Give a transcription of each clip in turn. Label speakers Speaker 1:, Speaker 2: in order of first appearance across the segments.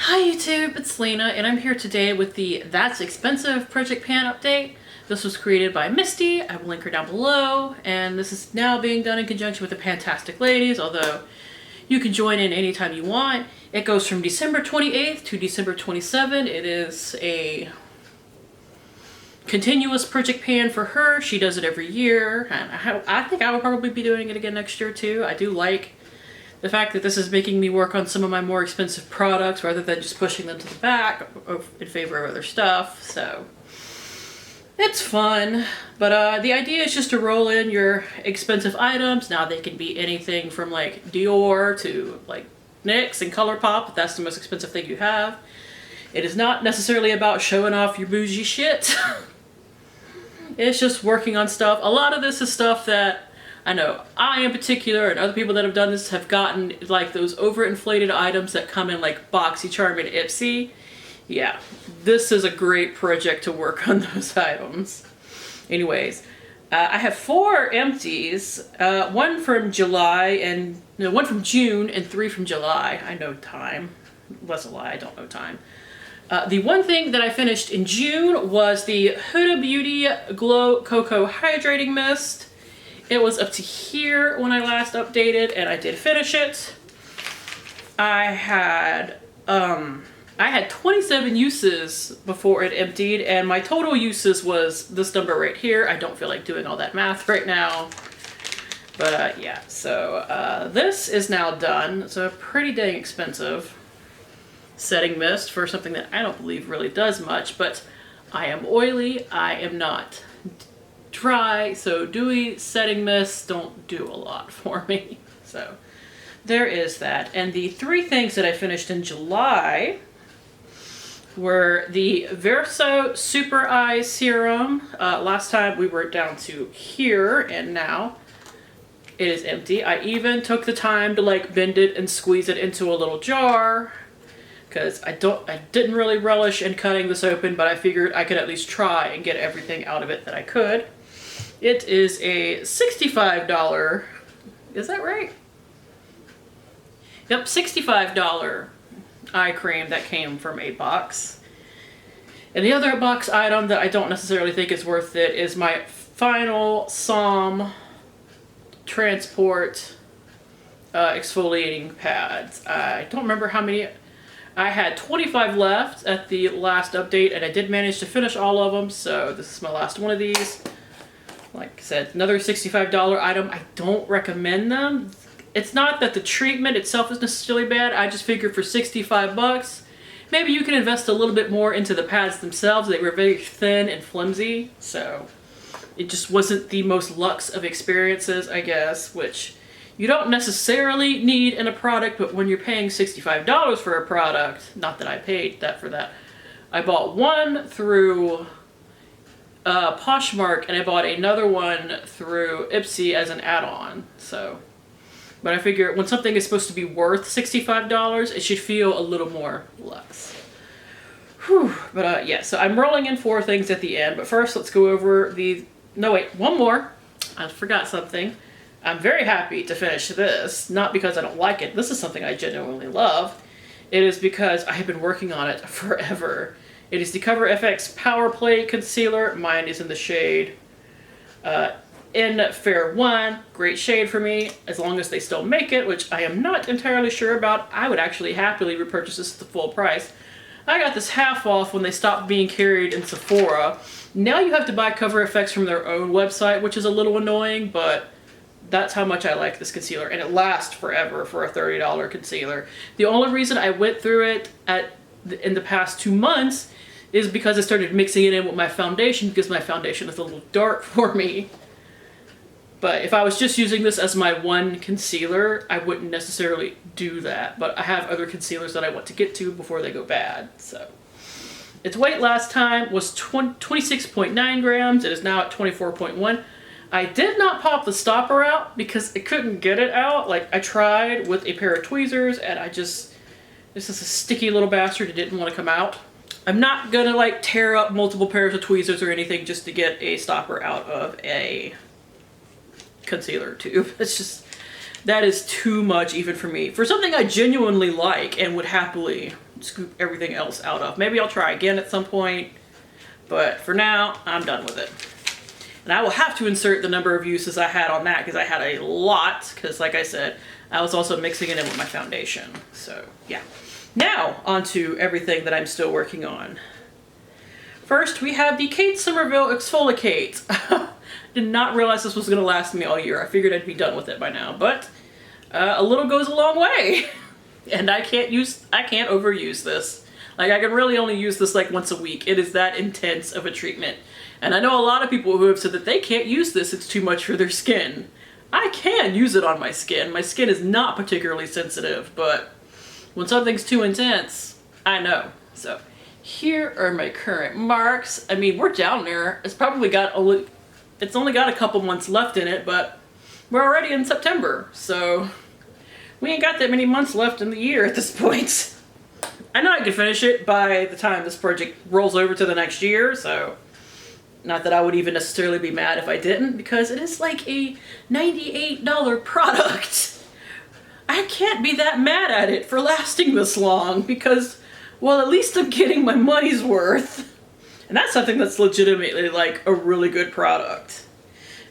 Speaker 1: Hi YouTube, it's Lena, and I'm here today with the That's Expensive Project Pan update. This was created by Misty. I will link her down below, and this is now being done in conjunction with the PANtastic ladies, although you can join in anytime you want. It goes from December 28th to December 27th. It is a continuous project pan for her. She does it every year, and I think I will probably be doing it again next year too. I do like the fact that this is making me work on some of my more expensive products rather than just pushing them to the back in favor of other stuff, so it's fun. But the idea is just to roll in your expensive items. Now they can be anything from like Dior to like NYX and ColourPop if that's the most expensive thing you have. It is not necessarily about showing off your bougie shit. It's just working on stuff. A lot of this is stuff that I know I in particular and other people that have done this have gotten, like those overinflated items that come in like BoxyCharm and Ipsy. Yeah, this is a great project to work on those items. Anyways, I have 4 empties, one from June and 3 from July. I know time. That's a lie, I don't know time. The one thing that I finished in June was the Huda Beauty Glow Cocoa Hydrating Mist. It was up to here when I last updated, and I did finish it. I had 27 uses before it emptied, and my total uses was this number right here. I don't feel like doing all that math right now. But yeah, so this is now done. It's a pretty dang expensive setting mist for something that I don't believe really does much, but I am oily, I am not dry, so dewy setting mists don't do a lot for me. So there is that. And the 3 things that I finished in July were the Verso Super Eye Serum. Last time we were down to here, and now it is empty. I even took the time to like bend it and squeeze it into a little jar, because I didn't really relish in cutting this open, but I figured I could at least try and get everything out of it that I could. It is a $65, is that right? Yep, $65 eye cream that came from a box. And the other box item that I don't necessarily think is worth it is my final Somme Transport exfoliating pads. I don't remember how many. I had 25 left at the last update, and I did manage to finish all of them, so this is my last one of these. Like I said, another $65 item. I don't recommend them. It's not that the treatment itself is necessarily bad. I just figured for 65 bucks, maybe you can invest a little bit more into the pads themselves. They were very thin and flimsy, so it just wasn't the most luxe of experiences, I guess, which you don't necessarily need in a product, but when you're paying $65 for a product, not that I paid that for that. I bought one through Poshmark, and I bought another one through Ipsy as an add-on. So, but I figure when something is supposed to be worth $65, it should feel a little more luxe. Whew. But yeah, so I'm rolling in 4 things at the end. But first, let's go over no wait, one more. I forgot something. I'm very happy to finish this, not because I don't like it. This is something I genuinely love. It is because I have been working on it forever. It is the Cover FX Power Play Concealer. Mine is in the shade in Fair 1. Great shade for me, as long as they still make it, which I am not entirely sure about. I would actually happily repurchase this at the full price. I got this half off when they stopped being carried in Sephora. Now you have to buy Cover FX from their own website, which is a little annoying, but that's how much I like this concealer, and it lasts forever for a $30 concealer. The only reason I went through it in the past 2 months is because I started mixing it in with my foundation, because my foundation is a little dark for me. But if I was just using this as my one concealer, I wouldn't necessarily do that. But I have other concealers that I want to get to before they go bad. So its weight last time was 26.9 grams. It is now at 24.1. I did not pop the stopper out because I couldn't get it out. Like, I tried with a pair of tweezers, and this is a sticky little bastard. It didn't want to come out. I'm not gonna like tear up multiple pairs of tweezers or anything just to get a stopper out of a concealer tube. It's just That is too much even for me. For something I genuinely like and would happily scoop everything else out of. Maybe I'll try again at some point, but for now, I'm done with it. And I will have to insert the number of uses I had on that because I had a lot, because like I said, I was also mixing it in with my foundation. So yeah. Now, onto everything that I'm still working on. First, we have the Kate Somerville Exfoliate. Did not realize this was going to last me all year. I figured I'd be done with it by now, but a little goes a long way. And I can't overuse this. Like, I can really only use this like once a week. It is that intense of a treatment. And I know a lot of people who have said that they can't use this, it's too much for their skin. I can use it on my skin. My skin is not particularly sensitive, but when something's too intense, I know. So here are my current marks. I mean, we're down there. It's only got a couple months left in it, but we're already in September, so we ain't got that many months left in the year at this point. I know I can finish it by the time this project rolls over to the next year, so not that I would even necessarily be mad if I didn't, because it is like a $98 product. I can't be that mad at it for lasting this long because, well, at least I'm getting my money's worth. And that's something that's legitimately like a really good product.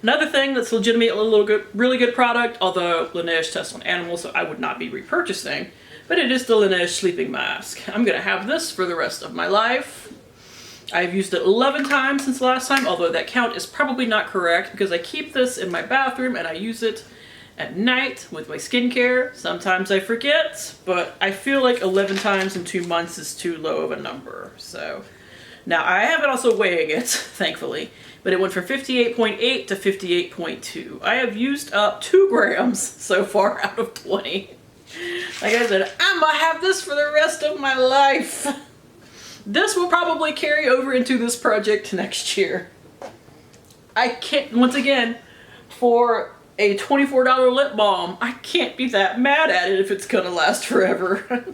Speaker 1: Another thing that's legitimately a really good product, although Laneige tests on animals, so I would not be repurchasing, but it is the Laneige sleeping mask. I'm gonna have this for the rest of my life. I've used it 11 times since last time, although that count is probably not correct because I keep this in my bathroom and I use it at night with my skincare. Sometimes I forget, but I feel like 11 times in 2 months is too low of a number. So now I have it also weighing it, thankfully, but it went from 58.8 to 58.2. I have used up 2 grams so far out of 20. Like I said, I'm gonna have this for the rest of my life. This will probably carry over into this project next year. I can't, once again, for a $24 lip balm, I can't be that mad at it if it's gonna last forever.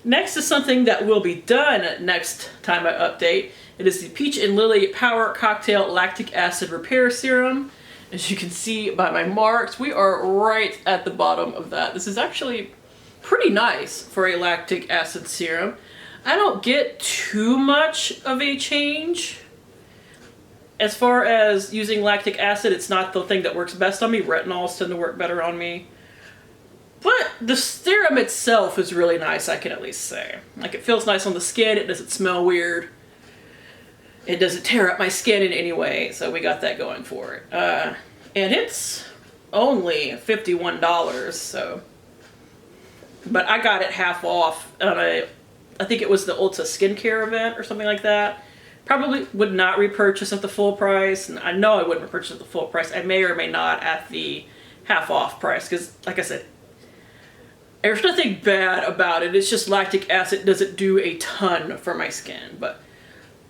Speaker 1: Next is something that will be done next time I update. It is the Peach and Lily Power Cocktail Lactic Acid Repair Serum. As you can see by my marks, we are right at the bottom of that. This is actually pretty nice for a lactic acid serum. I don't get too much of a change. As far as using lactic acid, it's not the thing that works best on me. Retinols tend to work better on me. But the serum itself is really nice, I can at least say. Like, it feels nice on the skin, it doesn't smell weird. It doesn't tear up my skin in any way, so we got that going for it. And it's only $51, so. But I got it half off on I think it was the Ulta skincare event or something like that. Probably would not repurchase at the full price. And I know I wouldn't repurchase at the full price. I may or may not at the half off price. Because, like I said, there's nothing bad about it. It's just lactic acid doesn't do a ton for my skin. But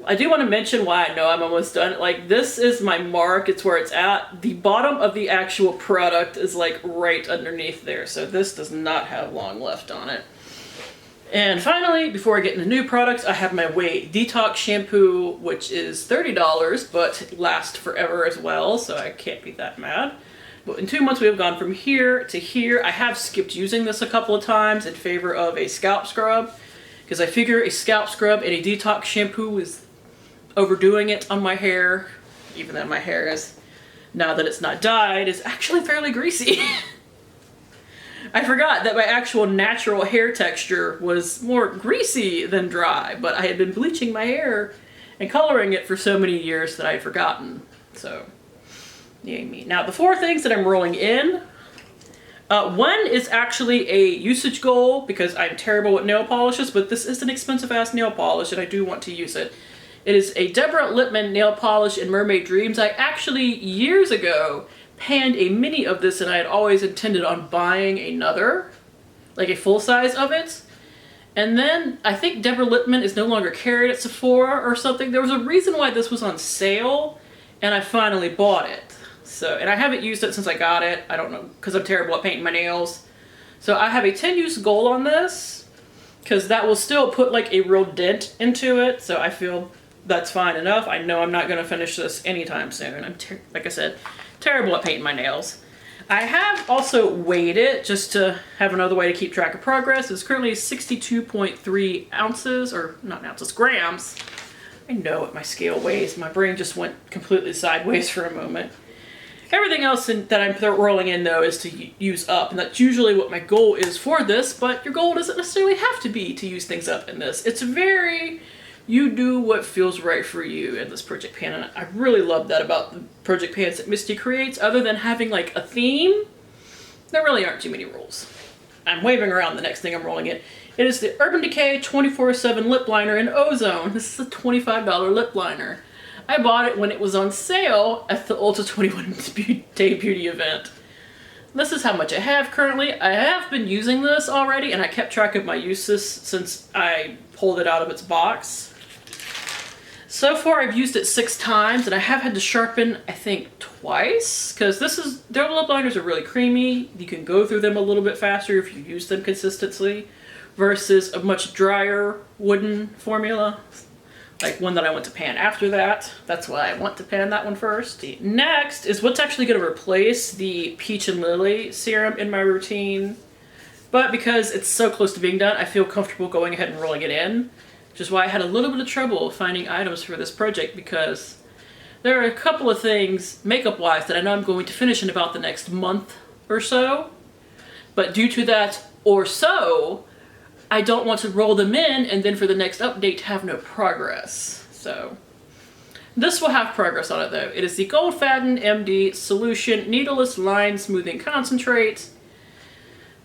Speaker 1: I do want to mention why I know I'm almost done. Like, this is my mark. It's where it's at. The bottom of the actual product is like right underneath there. So this does not have long left on it. And finally, before I get into new products, I have my Way Detox Shampoo, which is $30, but lasts forever as well, so I can't be that mad. But in 2 months, we have gone from here to here. I have skipped using this a couple of times in favor of a scalp scrub, because I figure a scalp scrub and a detox shampoo is overdoing it on my hair, even though my hair is, now that it's not dyed, is actually fairly greasy. I forgot that my actual natural hair texture was more greasy than dry, but I had been bleaching my hair and coloring it for so many years that I had forgotten. So, yay me. Now, the 4 things that I'm rolling in, one is actually a usage goal because I'm terrible with nail polishes, but this is an expensive ass nail polish and I do want to use it. It is a Deborah Lippmann nail polish in Mermaid Dreams. I actually, years ago, panned a mini of this and I had always intended on buying another, like a full size of it. And then I think Deborah Lippmann is no longer carried at Sephora or something. There was a reason why this was on sale and I finally bought it. So, and I haven't used it since I got it. I don't know, because I'm terrible at painting my nails. So I have a 10 use goal on this because that will still put like a real dent into it. So I feel that's fine enough. I know I'm not going to finish this anytime soon. I'm, like I said, terrible at painting my nails. I have also weighed it just to have another way to keep track of progress. It's currently 62.3 ounces, or not ounces, grams. I know what my scale weighs. My brain just went completely sideways for a moment. Everything else that I'm rolling in, though, is to use up, and that's usually what my goal is for this, but your goal doesn't necessarily have to be to use things up in this. It's very, you do what feels right for you in this project pan, and I really love that about the project pans that Misty creates. Other than having like a theme, there really aren't too many rules. I'm waving around the next thing I'm rolling in. It is the Urban Decay 24/7 Lip Liner in Ozone. This is a $25 lip liner. I bought it when it was on sale at the Ulta 21 Day Beauty event. This is how much I have currently. I have been using this already, and I kept track of my uses since I pulled it out of its box. So far I've used it 6 times, and I have had to sharpen, I think, twice, because their lip liners are really creamy. You can go through them a little bit faster if you use them consistently, versus a much drier wooden formula. Like one that I want to pan after that. That's why I want to pan that one first. Next is what's actually going to replace the Peach and Lily serum in my routine. But because it's so close to being done, I feel comfortable going ahead and rolling it in. Which is why I had a little bit of trouble finding items for this project, because there are a couple of things makeup-wise that I know I'm going to finish in about the next month or so. But due to that or so, I don't want to roll them in and then for the next update have no progress. So this will have progress on it though. It is the Gold Faden MD Solution Needleless Line Smoothing Concentrate.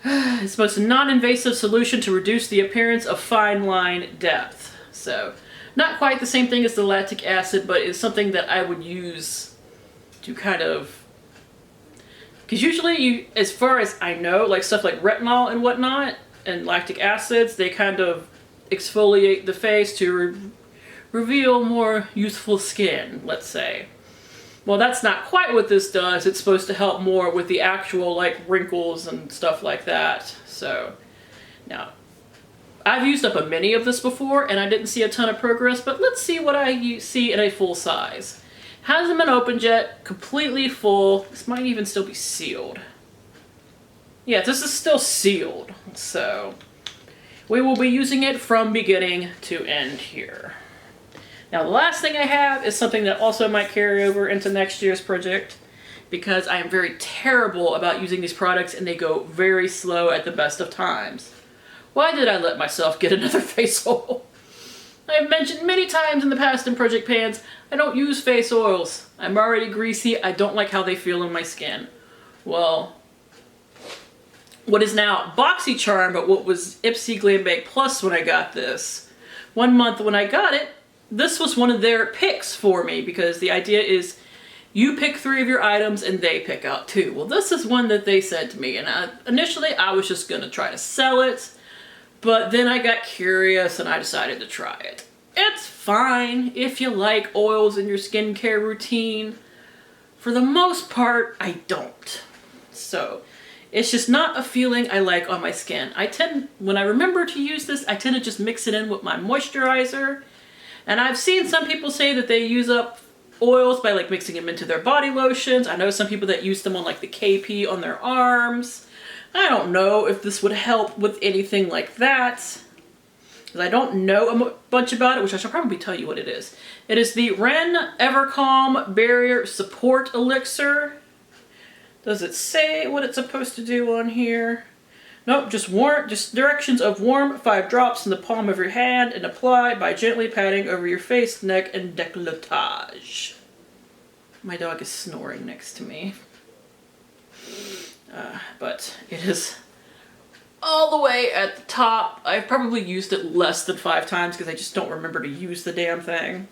Speaker 1: It's the most non-invasive solution to reduce the appearance of fine line depth. So not quite the same thing as the lactic acid, but it's something that I would use to kind of, because usually as far as I know, like stuff like retinol and whatnot, and lactic acids, they kind of exfoliate the face to reveal more youthful skin, let's say. Well, that's not quite what this does. It's supposed to help more with the actual like wrinkles and stuff like that. So now I've used up a mini of this before and I didn't see a ton of progress, but let's see what I see in a full size. Hasn't been opened yet, completely full. This might even still be sealed. Yeah, this is still sealed, so we will be using it from beginning to end here. Now the last thing I have is something that also might carry over into next year's project, because I am very terrible about using these products and they go very slow at the best of times. Why did I let myself get another face oil? I've mentioned many times in the past in project pans, I don't use face oils. I'm already greasy, I don't like how they feel in my skin. Well, what is now BoxyCharm, but what was Ipsy Glam Bake Plus when I got this. 1 month when I got it, this was one of their picks for me, because the idea is you pick 3 of your items and they pick out 2. Well, this is one that they said to me, and initially I was just going to try to sell it, but then I got curious and I decided to try it. It's fine if you like oils in your skincare routine. For the most part, I don't. So it's just not a feeling I like on my skin. When I remember to use this, I tend to just mix it in with my moisturizer. And I've seen some people say that they use up oils by like mixing them into their body lotions. I know some people that use them on like the KP on their arms. I don't know if this would help with anything like that, because I don't know a bunch about it, which I shall probably tell you what it is. It is the Ren Evercalm Barrier Support Elixir. Does it say what it's supposed to do on here? Nope, just directions of warm 5 drops in the palm of your hand and apply by gently patting over your face, neck, and décolletage. My dog is snoring next to me. But it is all the way at the top. I've probably used it less than 5 times because I just don't remember to use the damn thing.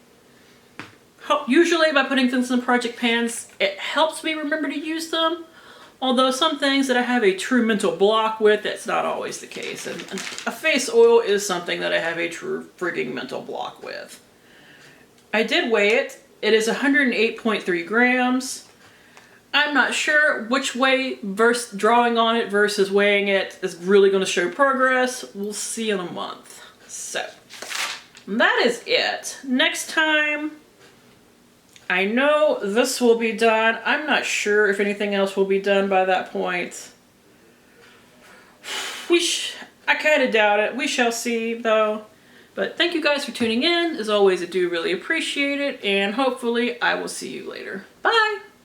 Speaker 1: Usually by putting things in project pans, it helps me remember to use them. Although some things that I have a true mental block with, that's not always the case. And a face oil is something that I have a true frigging mental block with. I did weigh it. It is 108.3 grams. I'm not sure which way drawing on it versus weighing it is really going to show progress. We'll see in a month. So, that is it. Next time, I know this will be done. I'm not sure if anything else will be done by that point. I kind of doubt it. We shall see, though. But thank you guys for tuning in. As always, I do really appreciate it, and hopefully I will see you later. Bye!